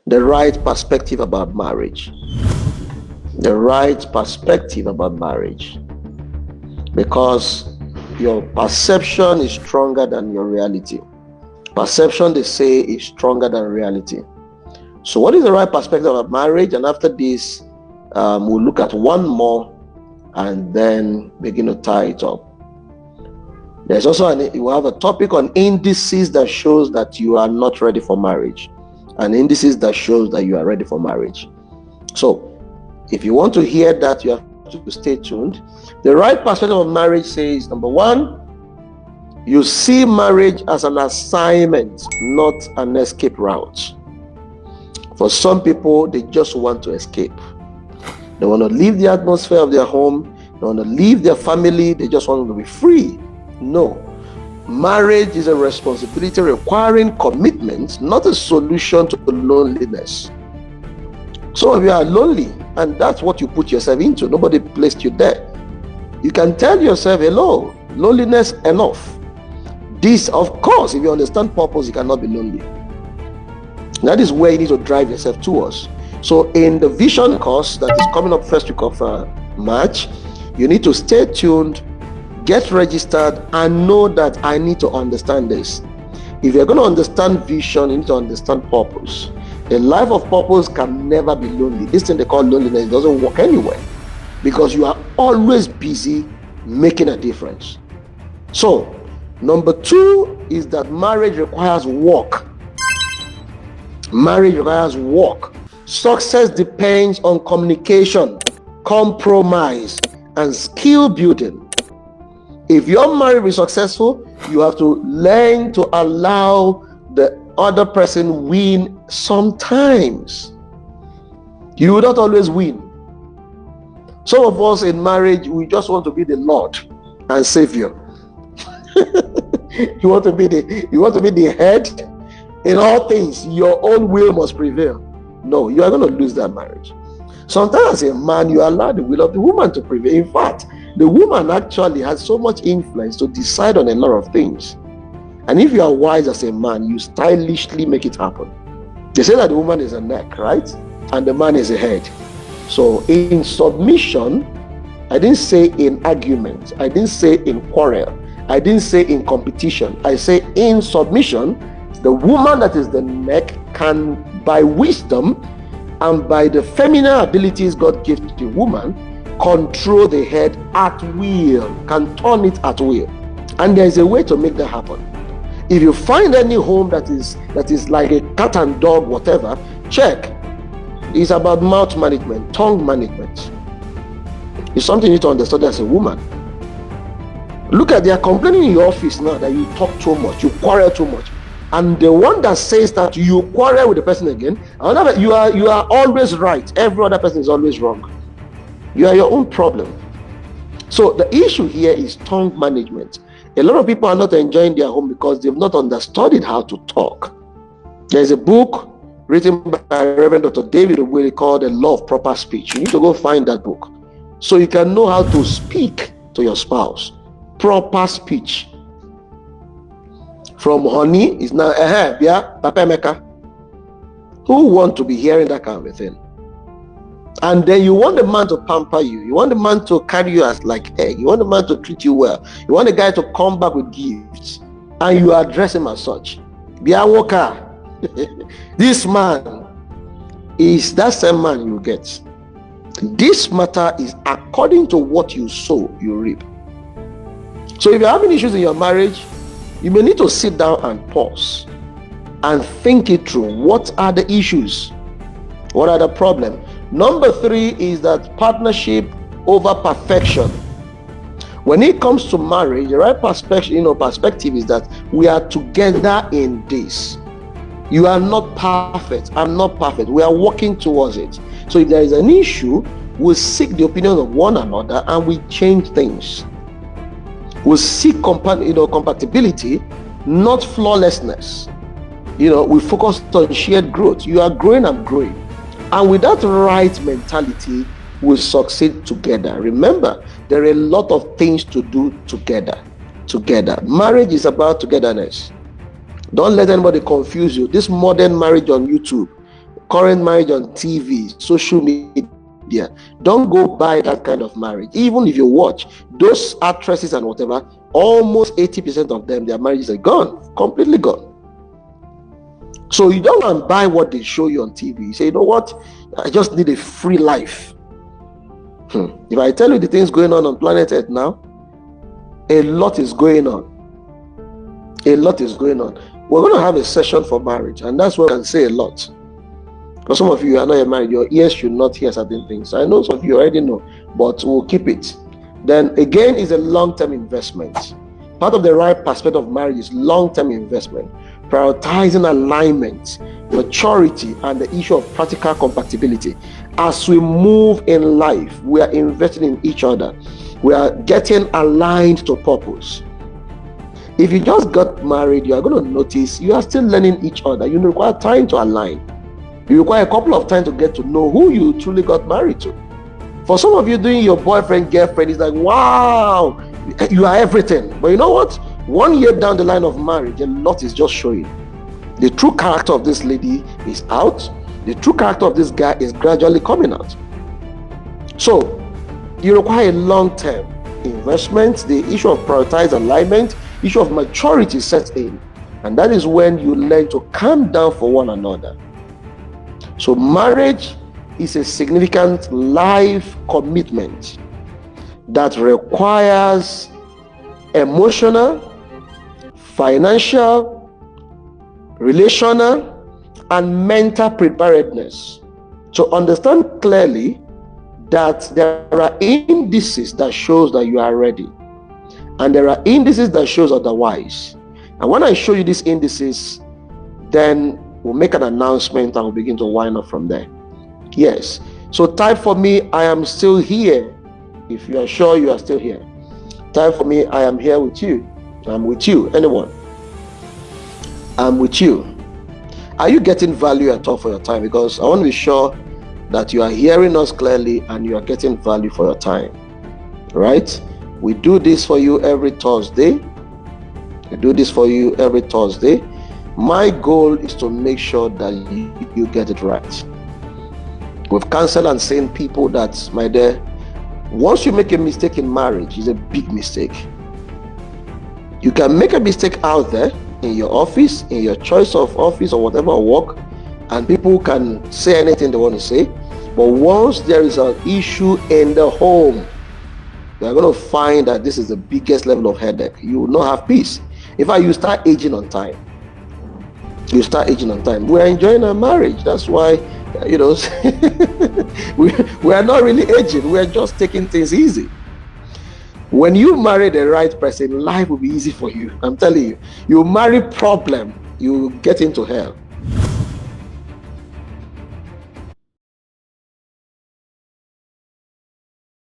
the right perspective about marriage. The right perspective about marriage. Because your perception is stronger than your reality. Perception, they say, is stronger than reality. So what is the right perspective about marriage? And after this, we'll look at one more and then begin to tie it up. There's also we'll have a topic on indices that shows that you are not ready for marriage, and indices that shows that you are ready for marriage. So if you want to hear that, you have to stay tuned. The right perspective of marriage says, number one, you see marriage as an assignment, not an escape route. For some people, they just want to escape. They want to leave the atmosphere of their home. They want to leave their family. They just want to be free. No. Marriage is a responsibility requiring commitment, not a solution to loneliness. Some of you are lonely, and that's what you put yourself into. Nobody placed you there. You can tell yourself, hello, loneliness enough. This, of course, if you understand purpose, you cannot be lonely. That is where you need to drive yourself towards. So in the vision course that is coming up first week of March, you need to stay tuned, get registered, and know that I need to understand this. If you're going to understand vision, you need to understand purpose. A life of purpose can never be lonely. This thing they call loneliness doesn't work anywhere, because you are always busy making a difference. So number two is that marriage requires work. Marriage requires work. Success depends on communication, compromise, and skill building. If your marriage is successful, you have to learn to allow the other person win sometimes. You will not always win. Some of us in marriage, we just want to be the Lord and Savior. You want to be the head in all things. Your own will must prevail. No, you are going to lose that marriage. Sometimes as a man, you allow the will of the woman to prevail. In fact, the woman actually has so much influence to decide on a lot of things. And if you are wise as a man, you stylishly make it happen. They say that the woman is a neck, right? And the man is a head. So in submission, I didn't say in argument. I didn't say in quarrel. I didn't say in competition. I say in submission, the woman that is the neck can, by wisdom and by the feminine abilities God gave to the woman, control the head at will, can turn it at will. And there's a way to make that happen. If you find any home that is like a cat and dog, whatever, check. It's about mouth management, tongue management. It's something you need to understand as a woman. Look at, they are complaining in your office now that you talk too much, you quarrel too much. And the one that says that you quarrel with the person again, you are always right. Every other person is always wrong. You are your own problem. So the issue here is tongue management. A lot of people are not enjoying their home because they've not understudied how to talk. There's a book written by Reverend Dr. David Okoye called The Law of Proper Speech. You need to go find that book so you can know how to speak to your spouse. Proper speech. From honey is now Papa Emeka. Who want to be hearing that kind of a thing? And then you want the man to pamper you. You want the man to carry you as like egg. You want the man to treat you well. You want the guy to come back with gifts. And you address him as such. Biawoka. This man is that same man you get. This matter is according to what you sow, you reap. So if you're having issues in your marriage, you may need to sit down and pause and think it through. What are the issues? What are the problems? Number 3 is that partnership over perfection. When it comes to marriage, the right perspective is that we are together in this. You are not perfect. I'm not perfect. We are working towards it. So if there is an issue, we'll seek the opinion of one another and we change things. We'll seek compatibility, not flawlessness. We focus on shared growth. You are growing, I'm growing. And with that right mentality, we'll succeed together. Remember, there are a lot of things to do together. Marriage is about togetherness. Don't let anybody confuse you. This modern marriage on YouTube, current marriage on TV, social media. Don't go buy that kind of marriage. Even if you watch those actresses and whatever, almost 80% of them, their marriages are gone, completely gone. So you don't want to buy what they show you on TV. You say, you know what? I just need a free life. If I tell you the things going on planet Earth now, a lot is going on. A lot is going on. We're going to have a session for marriage, and that's where I can say a lot. Because some of you are not yet married, your ears should not hear certain things. I know some of you already know, but we'll keep it. Then again, is a long-term investment. Part of the right perspective of marriage is long-term investment, prioritizing alignment, maturity, and the issue of practical compatibility. As we move in life, we are investing in each other. We are getting aligned to purpose. If you just got married, you are going to notice you are still learning each other. You require time to align. You require a couple of time to get to know who you truly got married to. For some of you, doing your boyfriend, girlfriend is like, wow, you are everything. But you know what? 1 year down the line of marriage, a lot is just showing. The true character of this lady is out. The true character of this guy is gradually coming out. So you require a long-term investment. The issue of prioritized alignment, issue of maturity sets in. And that is when you learn to calm down for one another. So marriage is a significant life commitment that requires emotional, financial, relational, and mental preparedness. So understand clearly that there are indices that shows that you are ready, and there are indices that shows otherwise. And when I show you these indices, then we'll make an announcement and we'll begin to wind up from there. Yes. So type for me, I am still here. If you are sure you are still here, type for me, I am here with you. I'm with you. Anyone? I'm with you. Are you getting value at all for your time? Because I want to be sure that you are hearing us clearly and you are getting value for your time. Right? We do this for you every Thursday. We do this for you every Thursday. My goal is to make sure that you get it right. We've counseled and seen people that, my dear, once you make a mistake in marriage, it's a big mistake. You can make a mistake out there in your office, in your choice of office or whatever work, and people can say anything they want to say. But once there is an issue in the home, you're going to find that this is the biggest level of headache. You will not have peace. In fact, you start aging on time. You start aging on time. We're enjoying our marriage. That's why, we are not really aging. We're just taking things easy. When you marry the right person, life will be easy for you. I'm telling you. You marry problem, you get into hell.